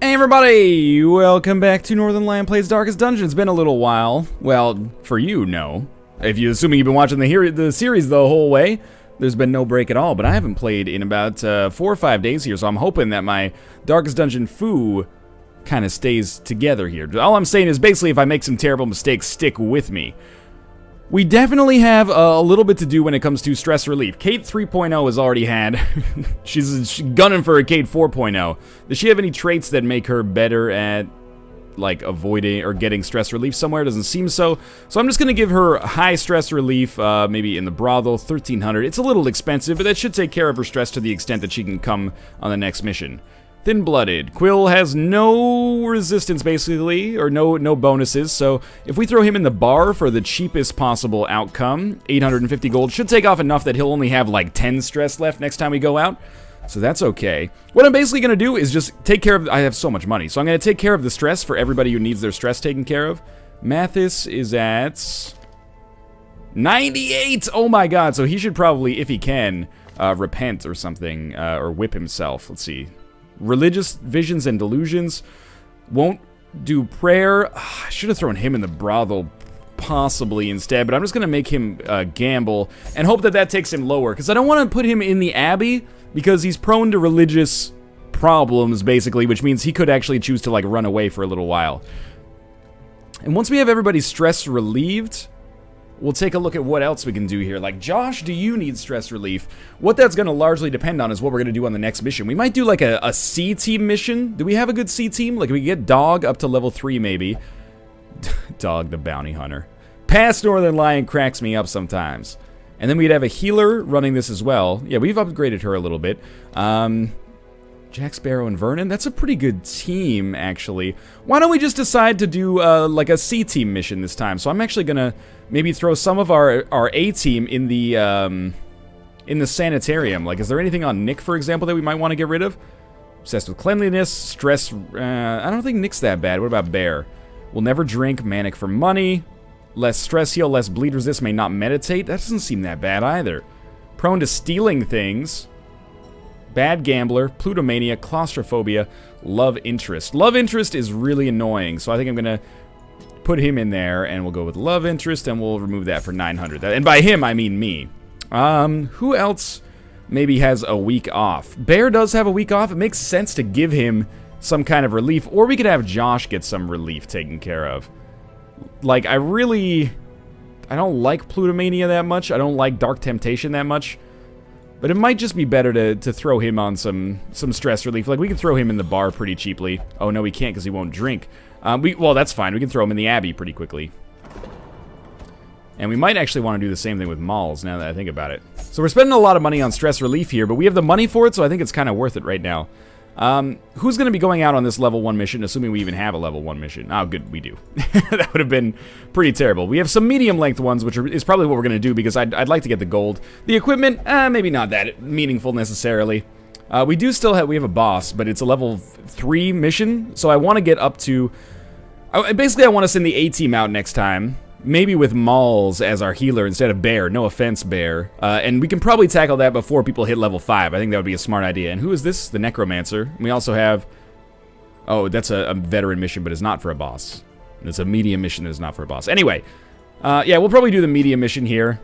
Hey everybody! Welcome back to Northernlion Plays Darkest Dungeon. It's been a little while. Well, for you, no. If you're assuming you've been watching the series the whole way, there's been no break at all. But I haven't played in about 4 or 5 days here, so I'm hoping that my Darkest Dungeon foo kind of stays together here. All I'm saying is basically if I make some terrible mistakes, stick with me. We definitely have a little bit to do when it comes to stress relief. Kate 3.0 has already had. she's gunning for a Kate 4.0. Does she have any traits that make her better at, like, avoiding or getting stress relief somewhere? Doesn't seem so. So I'm just going to give her high stress relief, maybe in the brothel, 1300. It's a little expensive, but that should take care of her stress to the extent that she can come on the next mission. Thin-blooded. Quill has no resistance, basically, or no bonuses, so if we throw him in the bar for the cheapest possible outcome, 850 gold, should take off enough that he'll only have like 10 stress left next time we go out, so that's okay. What I'm basically going to do is just take care of, I have so much money, so I'm going to take care of the stress for everybody who needs their stress taken care of. Mathis is at 98! Oh my god, so he should probably, if he can, repent or something, or whip himself. Let's see. Religious visions and delusions. Won't do prayer. I should have thrown him in the brothel possibly instead, but I'm just going to make him gamble and hope that that takes him lower, because I don't want to put him in the abbey because he's prone to religious problems, basically, which means he could actually choose to, like, run away for a little while. And once we have everybody's stress relieved, we'll take a look at what else we can do here. Like, Josh, do you need stress relief? What that's going to largely depend on is what we're going to do on the next mission. We might do, like, a C-team mission. Do we have a good C-team? Like, we get Dog up to level 3, maybe. Dog the bounty hunter. Past Northernlion cracks me up sometimes. And then we'd have a healer running this as well. Yeah, we've upgraded her a little bit. Jack Sparrow and Vernon, that's a pretty good team, actually. Why don't we just decide to do, like, a C-team mission this time? So I'm actually gonna maybe throw some of our A-team in the sanitarium. Like, is there anything on Nick, for example, that we might want to get rid of? Obsessed with cleanliness, stress, I don't think Nick's that bad. What about Bear? Will never drink, manic for money, less stress heal, less bleed resist, may not meditate. That doesn't seem that bad either. Prone to stealing things. Bad gambler, plutomania, claustrophobia, love interest. Love interest is really annoying, so I think I'm gonna put him in there, and we'll go with love interest, and we'll remove that for 900. And by him, I mean me. Who else maybe has a week off? Bear does have a week off. It makes sense to give him some kind of relief, or we could have Josh get some relief taken care of. Like, I don't like plutomania that much. I don't like dark temptation that much. But it might just be better to throw him on some stress relief. Like, we can throw him in the bar pretty cheaply. Oh, no, we can't because he won't drink. Well, that's fine. We can throw him in the abbey pretty quickly. And we might actually want to do the same thing with malls, now that I think about it. So we're spending a lot of money on stress relief here, but we have the money for it, so I think it's kind of worth it right now. Who's going to be going out on this level 1 mission, assuming we even have a level 1 mission? Oh, good, we do. That would have been pretty terrible. We have some medium-length ones, which is probably what we're going to do, because I'd like to get the gold. The equipment, maybe not that meaningful necessarily. We do still have, we have a boss, but it's a level 3 mission, so I want to get up to... Basically, I want to send the A-team out next time. Maybe with Malls as our healer instead of Bear. No offense, Bear. And we can probably tackle that before people hit level 5. I think that would be a smart idea. And who is this? The Necromancer. We also have... Oh, that's a veteran mission, but it's not for a boss. It's a medium mission that is not for a boss. Anyway, yeah, we'll probably do the medium mission here,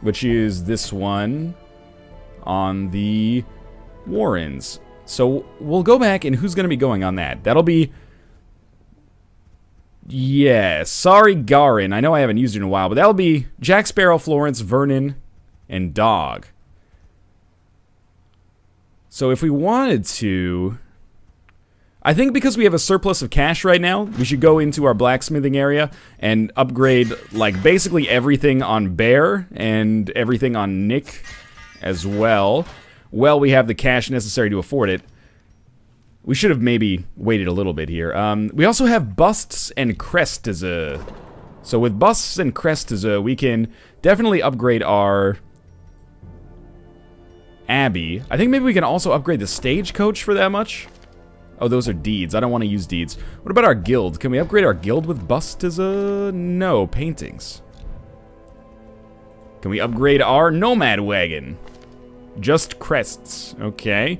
which is this one on the Warrens. So we'll go back, and who's going to be going on that? That'll be... Yeah, sorry, Garin. I know I haven't used it in a while, but that'll be Jack Sparrow, Florence, Vernon, and Dog. So if we wanted to... I think because we have a surplus of cash right now, we should go into our blacksmithing area and upgrade, like, basically everything on Bear and everything on Nick as well. Well, we have the cash necessary to afford it. We should have maybe waited a little bit here. We also have busts and crests. So with busts and crests, we can definitely upgrade our abbey. I think maybe we can also upgrade the stagecoach for that much. Oh, those are deeds. I don't want to use deeds. What about our guild? Can we upgrade our guild with busts? No, paintings. Can we upgrade our nomad wagon? Just crests. Okay.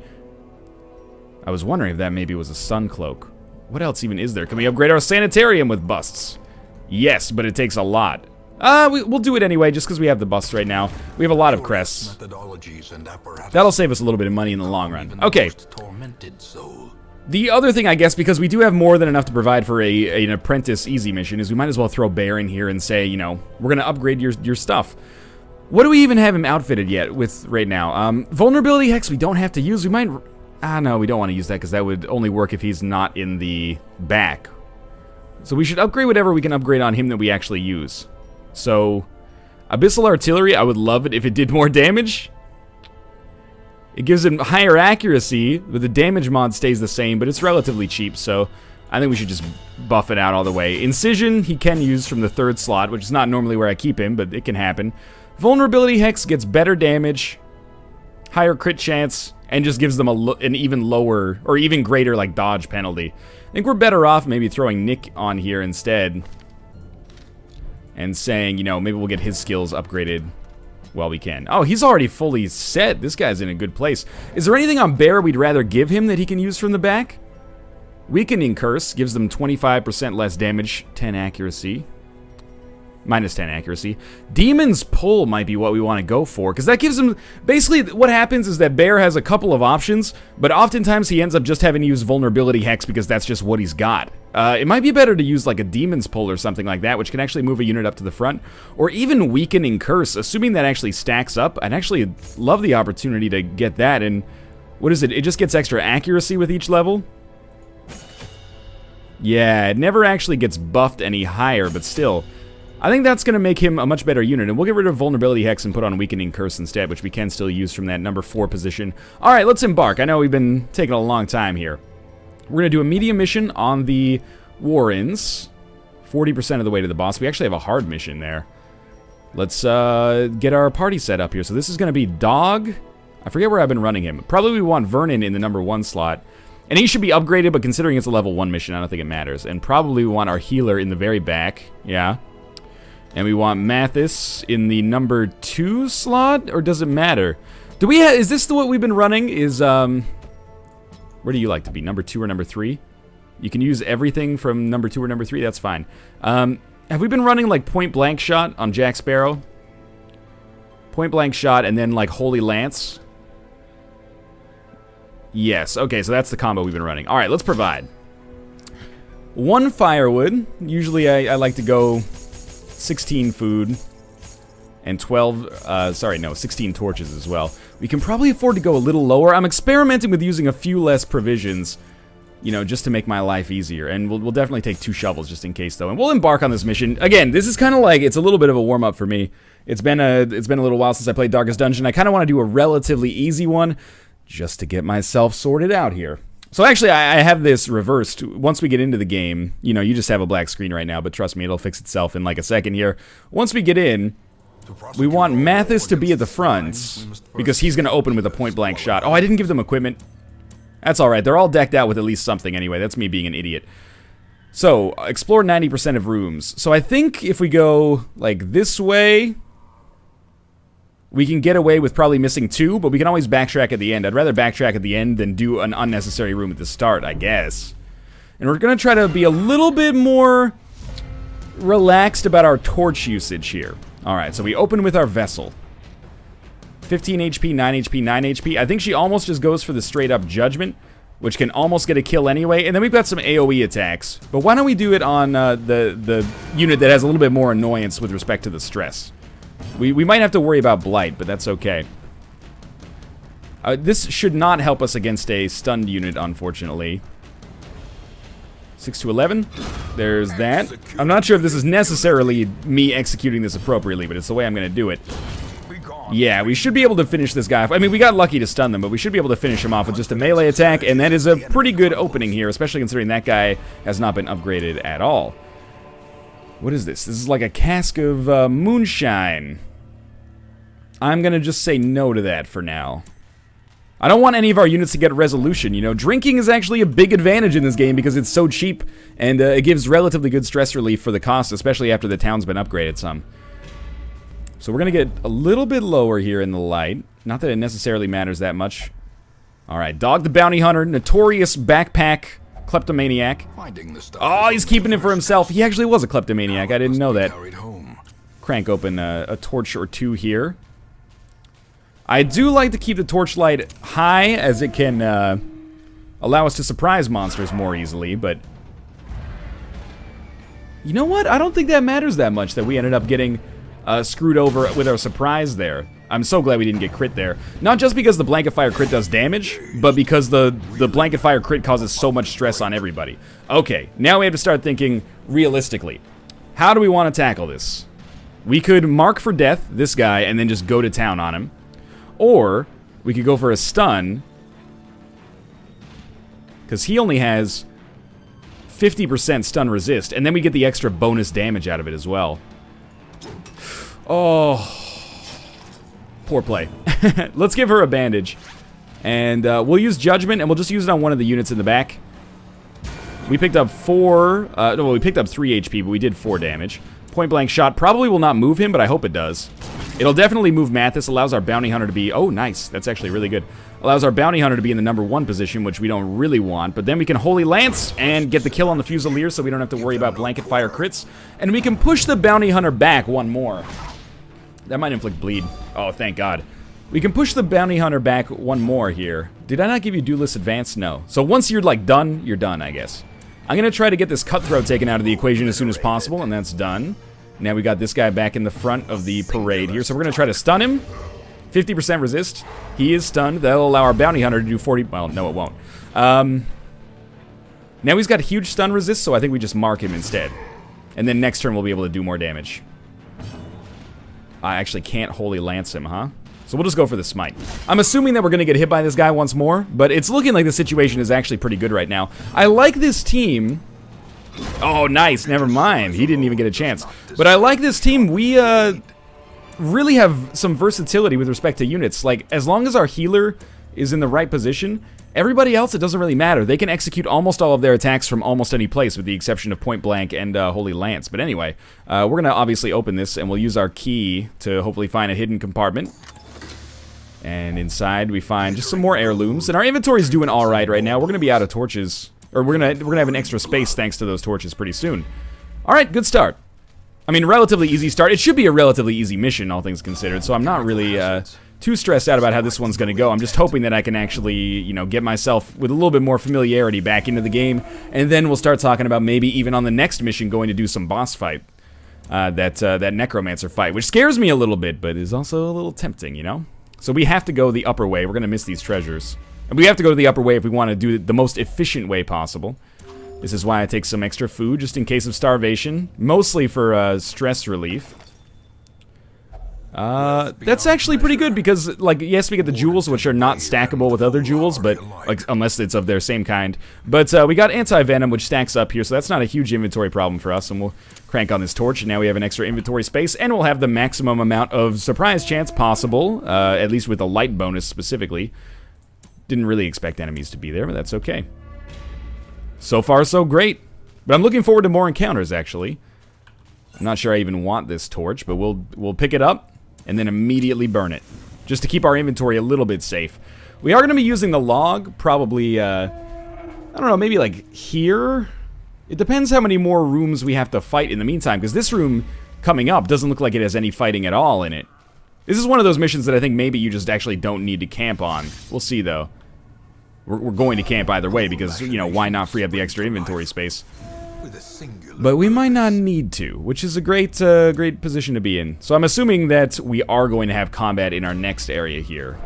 I was wondering if that maybe was a sun cloak. What else even is there? Can we upgrade our sanitarium with busts? Yes, but it takes a lot. We'll do it anyway, just because we have the busts right now. We have a lot of crests. That'll save us a little bit of money in the long run. Okay. The other thing, I guess, because we do have more than enough to provide for an apprentice easy mission, is we might as well throw Bear in here and say, you know, we're going to upgrade your stuff. What do we even have him outfitted yet with right now? Vulnerability Hex we don't have to use. We might... no, we don't want to use that because that would only work if he's not in the back. So we should upgrade whatever we can upgrade on him that we actually use. So, Abyssal Artillery, I would love it if it did more damage. It gives him higher accuracy, but the damage mod stays the same, but it's relatively cheap, so I think we should just buff it out all the way. Incision, he can use from the 3rd slot, which is not normally where I keep him, but it can happen. Vulnerability Hex gets better damage, higher crit chance, and just gives them an even lower, or even greater, like, dodge penalty. I think we're better off maybe throwing Nick on here instead, and saying, you know, maybe we'll get his skills upgraded while we can. Oh, he's already fully set. This guy's in a good place. Is there anything on Bear we'd rather give him that he can use from the back? Weakening Curse gives them 25% less damage, 10 accuracy. Minus 10 accuracy. Demon's Pull might be what we want to go for, because that gives him... Basically, what happens is that Bear has a couple of options, but oftentimes he ends up just having to use Vulnerability Hex because that's just what he's got. It might be better to use like a Demon's Pull or something like that, which can actually move a unit up to the front, or even Weakening Curse, assuming that actually stacks up. I'd actually love the opportunity to get that, and what is it? It just gets extra accuracy with each level? Yeah, it never actually gets buffed any higher, but still... I think that's going to make him a much better unit, and we'll get rid of Vulnerability Hex and put on Weakening Curse instead, which we can still use from that number 4 position. Alright, let's embark. I know we've been taking a long time here. We're going to do a medium mission on the Warrens. 40% of the way to the boss. We actually have a hard mission there. Let's get our party set up here. So this is going to be Dog. I forget where I've been running him. Probably we want Vernon in the number 1 slot. And he should be upgraded, but considering it's a level 1 mission, I don't think it matters. And probably we want our healer in the very back. Yeah. And we want Mathis in the number 2 slot, or does it matter? Do we is this what we've been running? Is where do you like to be? Number 2 or number 3? You can use everything from number 2 or number 3. That's fine. Have we been running like Point Blank Shot on Jack Sparrow? Point Blank Shot and then like Holy Lance. Yes. Okay, so that's the combo we've been running. All right, let's provide 1 firewood. Usually I like to go 16 food, and 16 torches as well. We can probably afford to go a little lower. I'm experimenting with using a few less provisions, you know, just to make my life easier. And we'll definitely take 2 shovels just in case, though. And we'll embark on this mission. Again, this is kind of like, it's a little bit of a warm-up for me. It's been a little while since I played Darkest Dungeon. I kind of want to do a relatively easy one, just to get myself sorted out here. So actually, I have this reversed. Once we get into the game, you know, you just have a black screen right now, but trust me, it'll fix itself in like a second here. Once we get in, we want Mathis to be at the front, because he's going to open with a point-blank shot. Oh, I didn't give them equipment. That's alright, they're all decked out with at least something anyway. That's me being an idiot. So, explore 90% of rooms. So I think if we go, like, this way... we can get away with probably missing 2, but we can always backtrack at the end. I'd rather backtrack at the end than do an unnecessary room at the start, I guess. And we're going to try to be a little bit more relaxed about our torch usage here. Alright, so we open with our Vessel. 15 HP, 9 HP, 9 HP. I think she almost just goes for the straight-up Judgment, which can almost get a kill anyway. And then we've got some AoE attacks. But why don't we do it on the unit that has a little bit more annoyance with respect to the stress? We might have to worry about Blight, but that's okay. This should not help us against a stunned unit, unfortunately. 6 to 11. There's that. I'm not sure if this is necessarily me executing this appropriately, but it's the way I'm going to do it. Yeah, we should be able to finish this guy off. I mean, we got lucky to stun them, but we should be able to finish him off with just a melee attack, and that is a pretty good opening here, especially considering that guy has not been upgraded at all. What is this? This is like a cask of moonshine. I'm going to just say no to that for now. I don't want any of our units to get resolution, you know. Drinking is actually a big advantage in this game because it's so cheap, and it gives relatively good stress relief for the cost, especially after the town's been upgraded some. So we're going to get a little bit lower here in the light. Not that it necessarily matters that much. Alright, Dog the Bounty Hunter, notorious backpack Kleptomaniac. Finding the stuff Oh, he's keeping it for himself. He actually was a kleptomaniac. I didn't know that. carried home. Crank open a torch or two here. I do like to keep the torchlight high, as it can allow us to surprise monsters more easily, but... You know what? I don't think that matters that much that we ended up getting screwed over with our surprise there. I'm so glad we didn't get crit there. Not just because the blanket fire crit does damage, but because the blanket fire crit causes so much stress on everybody. Okay, now we have to start thinking realistically. How do we want to tackle this? We could mark for death this guy and then just go to town on him. Or we could go for a stun, because he only has 50% stun resist, and then we get the extra bonus damage out of it as well. Oh, poor play. Let's give her a bandage, and we'll use Judgment, and we'll just use it on one of the units in the back. We picked up 3 HP, but we did 4 damage. Point blank shot probably will not move him, but I hope it does. It'll definitely move Mathis, allows our bounty hunter to be... Oh, nice. That's actually really good. Allows our bounty hunter to be in the #1 position, which we don't really want. But then we can Holy Lance and get the kill on the Fusilier, so we don't have to worry about blanket fire crits. And we can push the bounty hunter back one more. That might inflict bleed. Oh, thank God. We can push the bounty hunter back one more here. Did I not give you Duelist Advance? No. So once you're, like, done, you're done, I guess. I'm going to try to get this Cutthroat taken out of the equation as soon as possible, and that's done. Now we got this guy back in the front of the parade here, so we're going to try to stun him. 50% resist. He is stunned. That'll allow our bounty hunter to do 40... Well, no, it won't. Now he's got huge stun resist, so I think we just mark him instead. And then next turn we'll be able to do more damage. I actually can't Holy Lance him, huh? So we'll just go for the Smite. I'm assuming that we're going to get hit by this guy once more, but it's looking like the situation is actually pretty good right now. I like this team... Oh, nice. Never mind. He didn't even get a chance. But I like this team. We really have some versatility with respect to units. Like, as long as our healer is in the right position, everybody else, it doesn't really matter. They can execute almost all of their attacks from almost any place, with the exception of Point Blank and Holy Lance. But anyway, we're going to obviously open this, and we'll use our key to hopefully find a hidden compartment. And inside, we find just some more heirlooms. And our inventory's doing all right now. We're going to be out of torches. Or we're gonna have an extra space thanks to those torches pretty soon. Alright, good start. I mean, relatively easy start. It should be a relatively easy mission, all things considered, so I'm not really too stressed out about how this one's gonna go. I'm just hoping that I can actually, you know, get myself with a little bit more familiarity back into the game, and then we'll start talking about maybe even on the next mission going to do some boss fight. That Necromancer fight, which scares me a little bit, but is also a little tempting, you know? So we have to go the upper way. We're gonna miss these treasures. And we have to go to the upper way if we want to do it the most efficient way possible. This is why I take some extra food, just in case of starvation. Mostly for stress relief. That's actually pretty good because, like, yes, we get the jewels, which are not stackable with other jewels, but, like, unless it's of their same kind. But we got anti-venom, which stacks up here, so that's not a huge inventory problem for us. And we'll crank on this torch, and now we have an extra inventory space, and we'll have the maximum amount of surprise chance possible, at least with a light bonus specifically. Didn't really expect enemies to be there, but that's okay. So far, so great. But I'm looking forward to more encounters, actually. I'm not sure I even want this torch, but we'll pick it up and then immediately burn it, just to keep our inventory a little bit safe. We are going to be using the log, probably, I don't know, maybe like here? It depends how many more rooms we have to fight in the meantime, because this room coming up doesn't look like it has any fighting at all in it. This is one of those missions that I think maybe you just actually don't need to camp on. We'll see, though. We're going to camp either way because, you know, why not free up the extra inventory space? But we might not need to, which is a great great position to be in. So I'm assuming that we are going to have combat in our next area here.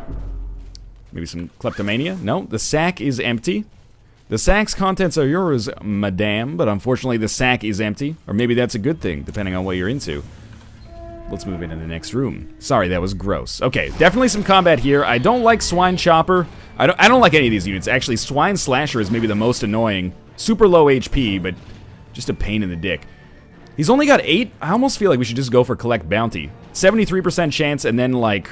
Maybe some kleptomania? No, the sack is empty. The sack's contents are yours, madame, but unfortunately the sack is empty. Or maybe that's a good thing, depending on what you're into. Let's move into the next room. Sorry, that was gross. Okay, definitely some combat here. I don't like Swine Chopper. I don't like any of these units. Actually, Swine Slasher is maybe the most annoying. Super low HP, but just a pain in the dick. He's only got 8. I almost feel like we should just go for Collect Bounty. 73% chance, and then like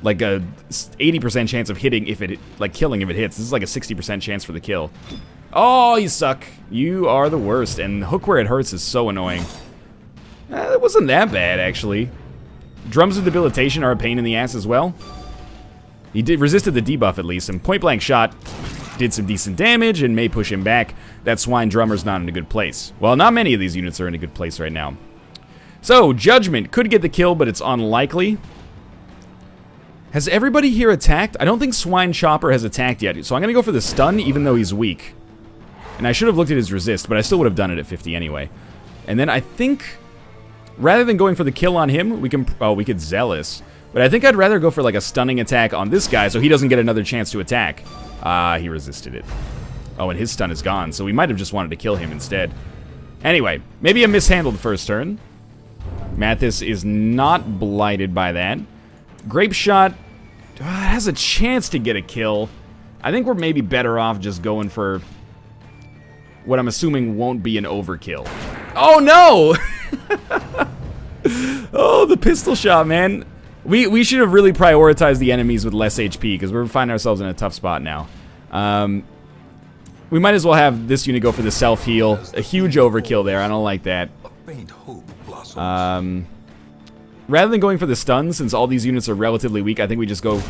a 80% chance of hitting if it, like killing if it hits. This is like a 60% chance for the kill. Oh, you suck. You are the worst, and Hook Where It Hurts is so annoying. It wasn't that bad, actually. Drums of Debilitation are a pain in the ass as well. He resisted the debuff, at least, and Point Blank Shot did some decent damage and may push him back. That Swine Drummer's not in a good place. Well, not many of these units are in a good place right now. So, Judgment could get the kill, but it's unlikely. Has everybody here attacked? I don't think Swine Chopper has attacked yet, so I'm going to go for the stun, even though he's weak. And I should have looked at his resist, but I still would have done it at 50 anyway. And then I think, rather than going for the kill on him, we could Zealous. But I think I'd rather go for like a stunning attack on this guy so he doesn't get another chance to attack. He resisted it. Oh, and his stun is gone, so we might have just wanted to kill him instead. Anyway, maybe a mishandled first turn. Mathis is not blighted by that. Grape Shot has a chance to get a kill. I think we're maybe better off just going for what I'm assuming won't be an overkill. Oh, no! Oh, the pistol shot, man. We should have really prioritized the enemies with less HP, because we're finding ourselves in a tough spot now. We might as well have this unit go for the self-heal. A huge overkill there. I don't like that. Rather than going for the stun, since all these units are relatively weak, I think we just go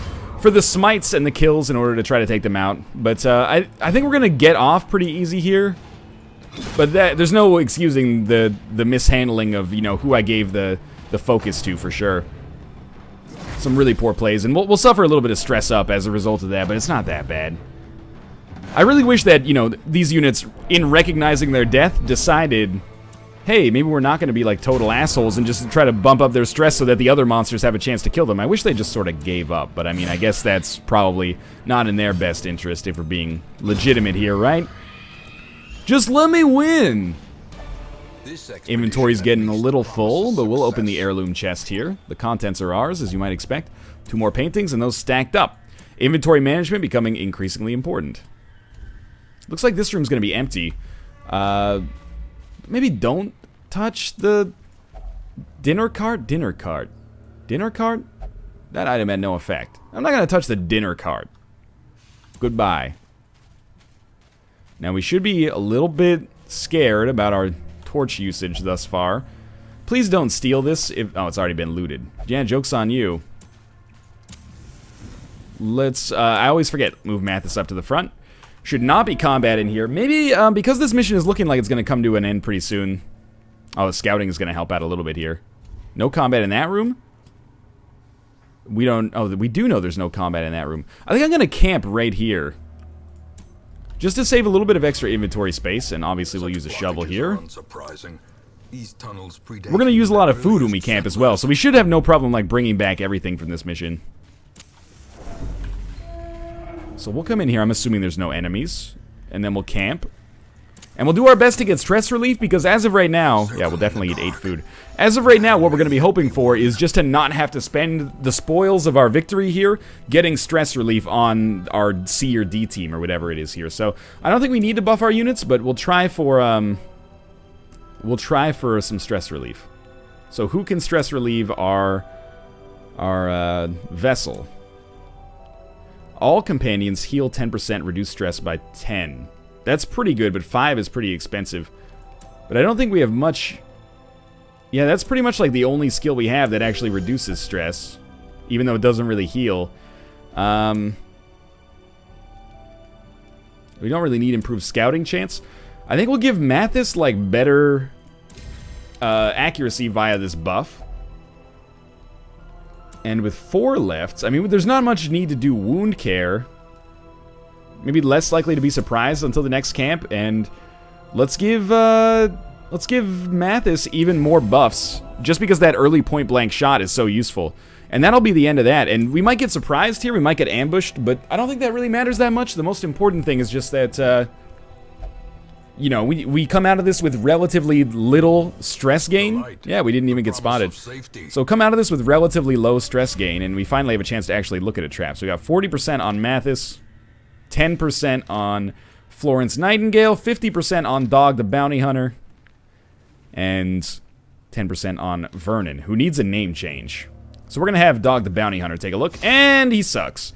for the smites and the kills in order to try to take them out. But I think we're going to get off pretty easy here. But there's no excusing the mishandling of, you know, who I gave the focus to for sure. Some really poor plays, and we'll suffer a little bit of stress up as a result of that, but it's not that bad. I really wish that, you know, these units, in recognizing their death, decided, hey, maybe we're not going to be like total assholes and just try to bump up their stress so that the other monsters have a chance to kill them. I wish they just sort of gave up, but I mean, I guess that's probably not in their best interest if we're being legitimate here, right? Just let me win! Inventory's getting a little full, but we'll open the heirloom chest here. The contents are ours, as you might expect. 2 more paintings, and those stacked up. Inventory management becoming increasingly important. Looks like this room's going to be empty. Maybe don't touch the dinner cart? Dinner cart. Dinner cart? That item had no effect. I'm not going to touch the dinner cart. Goodbye. Now, we should be a little bit scared about our torch usage thus far. Please don't steal this if... Oh, it's already been looted. Yeah, joke's on you. Let's... I always forget. Move Mathis up to the front. Should not be combat in here. Maybe because this mission is looking like it's going to come to an end pretty soon. Oh, the scouting is going to help out a little bit here. No combat in that room? We don't... Oh, we do know there's no combat in that room. I think I'm going to camp right here. Just to save a little bit of extra inventory space, and obviously we'll use a shovel here. We're going to use a lot of food when we camp as well, so we should have no problem like bringing back everything from this mission. So we'll come in here, I'm assuming there's no enemies, and then we'll camp. And we'll do our best to get stress relief, because as of right now, yeah, we'll definitely eat 8 food. As of right now, what we're going to be hoping for is just to not have to spend the spoils of our victory here getting stress relief on our C or D team or whatever it is here. So I don't think we need to buff our units, but we'll try for some stress relief. So who can stress relieve our vessel? All companions heal 10%, reduce stress by 10. That's pretty good, but 5 is pretty expensive. But I don't think we have much... Yeah, that's pretty much like the only skill we have that actually reduces stress, even though it doesn't really heal. We don't really need improved scouting chance. I think we'll give Mathis, like, better accuracy via this buff. And with 4 left, I mean, there's not much need to do wound care. Maybe less likely to be surprised until the next camp, and let's give Mathis even more buffs, just because that early point-blank shot is so useful. And that'll be the end of that, and we might get surprised here, we might get ambushed, but I don't think that really matters that much. The most important thing is just that, you know, we come out of this with relatively little stress gain. Yeah, we didn't even get spotted. So come out of this with relatively low stress gain, and we finally have a chance to actually look at a trap. So we got 40% on Mathis, 10% on Florence Nightingale, 50% on Dog the Bounty Hunter, and 10% on Vernon, who needs a name change. So we're going to have Dog the Bounty Hunter take a look, and he sucks.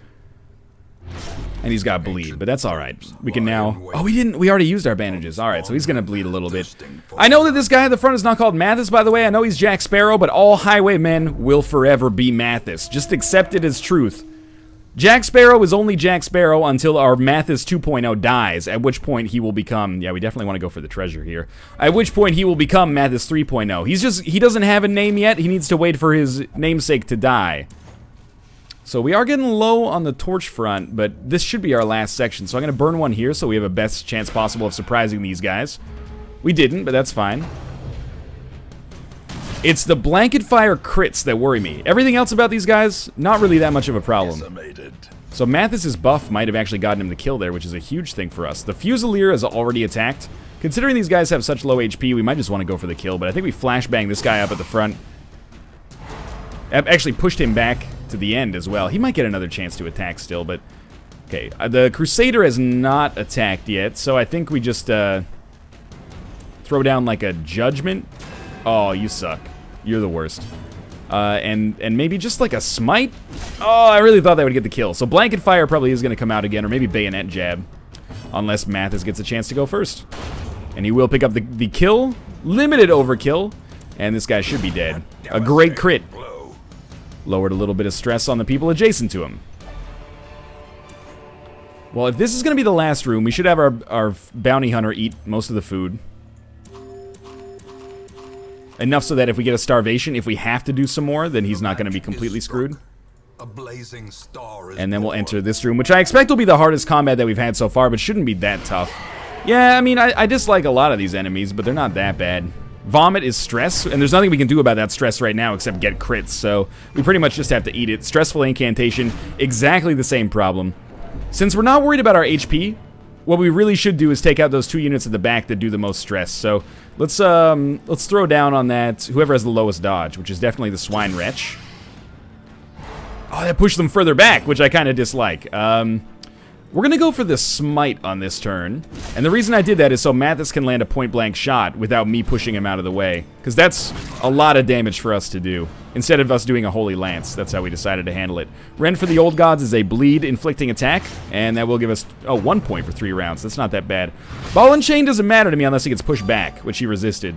And he's got bleed, but that's alright. We can now... Oh, we already used our bandages. Alright, so he's going to bleed a little bit. I know that this guy at the front is not called Mathis, by the way. I know he's Jack Sparrow, but all highwaymen will forever be Mathis. Just accept it as truth. Jack Sparrow is only Jack Sparrow until our Mathis 2.0 dies, at which point he will become... Yeah, we definitely want to go for the treasure here. At which point he will become Mathis 3.0. He doesn't have a name yet. He needs to wait for his namesake to die. So we are getting low on the torch front, but this should be our last section. So I'm going to burn one here so we have a best chance possible of surprising these guys. We didn't, but that's fine. It's the blanket fire crits that worry me. Everything else about these guys, not really that much of a problem. So Mathis's buff might have actually gotten him the kill there, which is a huge thing for us. The Fusilier is already attacked. Considering these guys have such low HP, we might just want to go for the kill, but I think we flashbang this guy up at the front. I've actually pushed him back to the end as well. He might get another chance to attack still, but... Okay, the Crusader has not attacked yet, so I think we just throw down like a Judgment. Oh, you suck. You're the worst. And maybe just like a Smite? Oh, I really thought that would get the kill. So Blanket Fire probably is going to come out again, or maybe Bayonet Jab. Unless Mathis gets a chance to go first. And he will pick up the kill. Limited overkill. And this guy should be dead. A great crit. Lowered a little bit of stress on the people adjacent to him. Well, if this is going to be the last room, we should have our bounty hunter eat most of the food. Enough so that if we get a starvation, if we have to do some more, then he's not going to be completely screwed. And then we'll enter this room, which I expect will be the hardest combat that we've had so far, but shouldn't be that tough. Yeah, I mean, I dislike a lot of these enemies, but they're not that bad. Vomit is stress, and there's nothing we can do about that stress right now except get crits, so we pretty much just have to eat it. Stressful Incantation, exactly the same problem. Since we're not worried about our HP, what we really should do is take out those 2 units at the back that do the most stress. So let's throw down on that whoever has the lowest dodge, which is definitely the Swine Wretch. Oh, that pushed them further back, which I kind of dislike. We're going to go for the Smite on this turn. And the reason I did that is so Mathis can land a point-blank shot without me pushing him out of the way. Because that's a lot of damage for us to do. Instead of us doing a Holy Lance. That's how we decided to handle it. Rend for the Old Gods is a bleed-inflicting attack. And that will give us, 1 point for 3 rounds. That's not that bad. Ball and Chain doesn't matter to me unless he gets pushed back, which he resisted.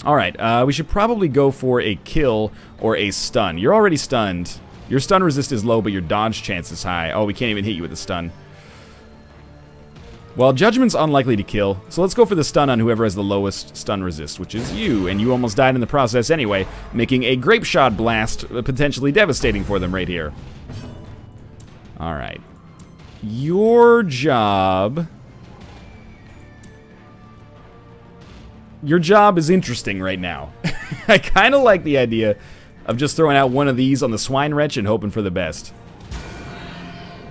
Alright, we should probably go for a kill or a stun. You're already stunned. Your stun resist is low, but your dodge chance is high. Oh, we can't even hit you with a stun. Well, Judgment's unlikely to kill, so let's go for the stun on whoever has the lowest stun resist, which is you, and you almost died in the process anyway, making a Grape Shot blast potentially devastating for them right here. Alright. Your job is interesting right now. I kind of like the idea of just throwing out one of these on the Swine Wretch and hoping for the best.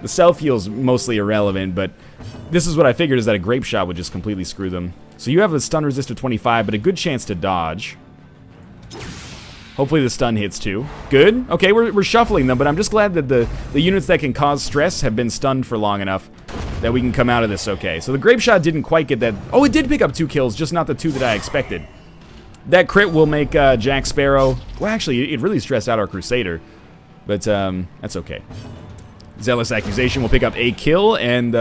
The self-heal's mostly irrelevant, but this is what I figured, is that a Grape Shot would just completely screw them. So you have a stun resist of 25, but a good chance to dodge. Hopefully the stun hits too. Good. Okay, we're shuffling them, but I'm just glad that the units that can cause stress have been stunned for long enough that we can come out of this okay. So the Grape Shot didn't quite get that. Oh, it did pick up 2 kills, just not the 2 that I expected. That crit will make Jack Sparrow... Well, actually, it really stressed out our Crusader. But, that's okay. Zealous Accusation will pick up a kill and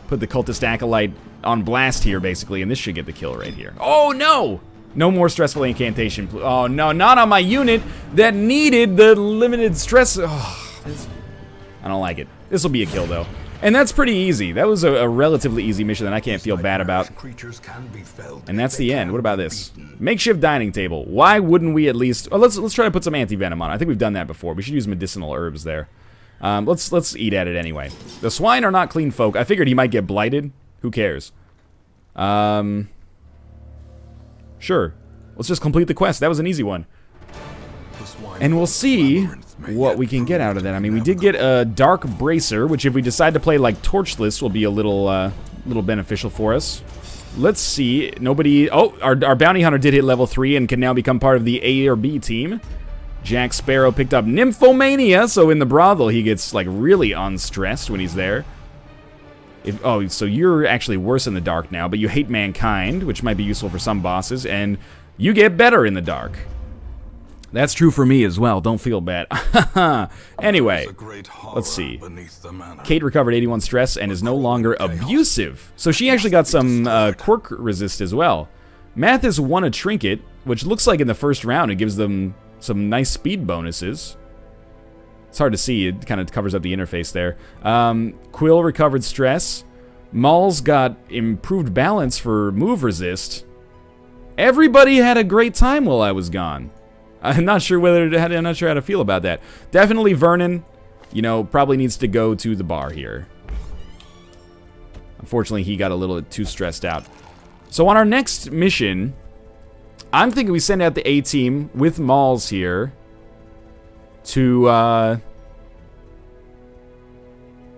put the Cultist Acolyte on blast here, basically. And this should get the kill right here. Oh, no! No more Stressful Incantation. Oh, no, not on my unit that needed the limited stress... Oh, I don't like it. This will be a kill, though. And that's pretty easy. That was a relatively easy mission that I can't feel bad about. And that's the end. What about this? Makeshift dining table. Why wouldn't we at least... Oh, let's try to put some anti-venom on it. I think we've done that before. We should use medicinal herbs there. Let's eat at it anyway. The swine are not clean folk. I figured he might get blighted. Who cares? Sure. Let's just complete the quest. That was an easy one. And we'll see what we can get out of that. I mean, we did get a Dark Bracer, which if we decide to play like Torchless will be a little beneficial for us. Let's see. Nobody... Oh, our Bounty Hunter did hit level 3 and can now become part of the A or B team. Jack Sparrow picked up Nymphomania, so in the brothel he gets like really unstressed when he's there. Oh, so you're actually worse in the dark now, but you hate Mankind, which might be useful for some bosses, and you get better in the dark. That's true for me as well, don't feel bad. Anyway, let's see. Kate recovered 81 stress and is no longer abusive. So she actually got some quirk resist as well. Mathis won a trinket, which looks like in the first round it gives them some nice speed bonuses. It's hard to see. It kind of covers up the interface there. Quill recovered stress. Maul's got improved balance for move resist. Everybody had a great time while I was gone. I'm not sure I'm not sure how to feel about that. Definitely Vernon, you know, probably needs to go to the bar here. Unfortunately, he got a little too stressed out. So on our next mission, I'm thinking we send out the A-team with Mauls here to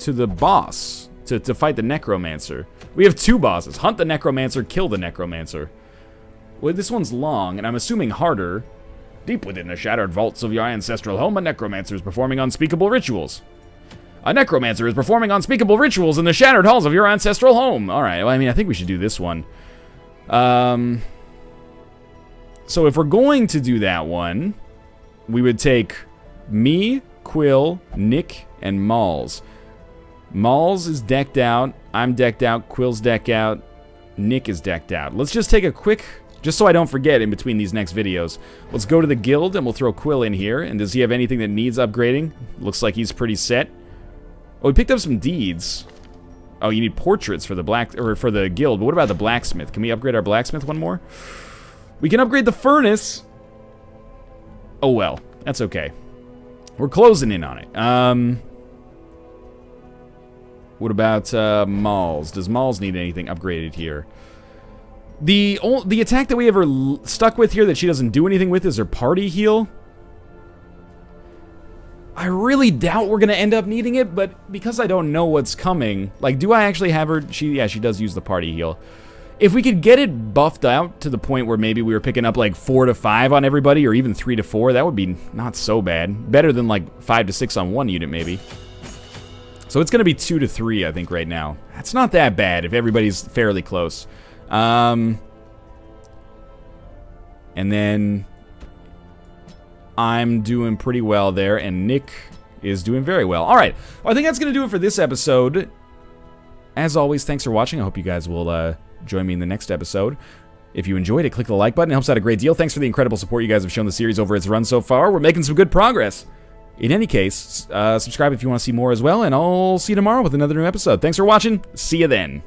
the boss, to fight the Necromancer. We have 2 bosses. Hunt the Necromancer, kill the Necromancer. Well, this one's long, and I'm assuming harder. Deep within the shattered vaults of your ancestral home, a Necromancer is performing unspeakable rituals. A Necromancer is performing unspeakable rituals in the shattered halls of your ancestral home. Alright, well, I mean, I think we should do this one. So if we're going to do that one, we would take me, Quill, Nick, and Mauls. Mauls is decked out, I'm decked out, Quill's decked out, Nick is decked out. Let's just take a quick, just so I don't forget in between these next videos, let's go to the guild and we'll throw Quill in here. And does he have anything that needs upgrading? Looks like he's pretty set. Oh, we picked up some deeds. Oh, you need portraits for the for the guild, but what about the blacksmith? Can we upgrade our blacksmith one more? We can upgrade the furnace. Oh well, that's okay. We're closing in on it. What about Mauls? Does Mauls need anything upgraded here? The attack that we ever stuck with here that she doesn't do anything with is her party heal. I really doubt we're going to end up needing it, but because I don't know what's coming, like, do I actually have her? Yeah, she does use the party heal. If we could get it buffed out to the point where maybe we were picking up like 4 to 5 on everybody, or even 3 to 4, that would be not so bad. Better than like 5 to 6 on one unit, maybe. So it's going to be 2 to 3, I think, right now. That's not that bad if everybody's fairly close. And then I'm doing pretty well there, and Nick is doing very well. All right, well, I think that's going to do it for this episode. As always, thanks for watching. I hope you guys will join me in the next episode. If you enjoyed it, click the like button. It helps out a great deal. Thanks for the incredible support you guys have shown the series over its run so far. We're making some good progress. In any case, subscribe if you want to see more as well, and I'll see you tomorrow with another new episode. Thanks for watching. See you then.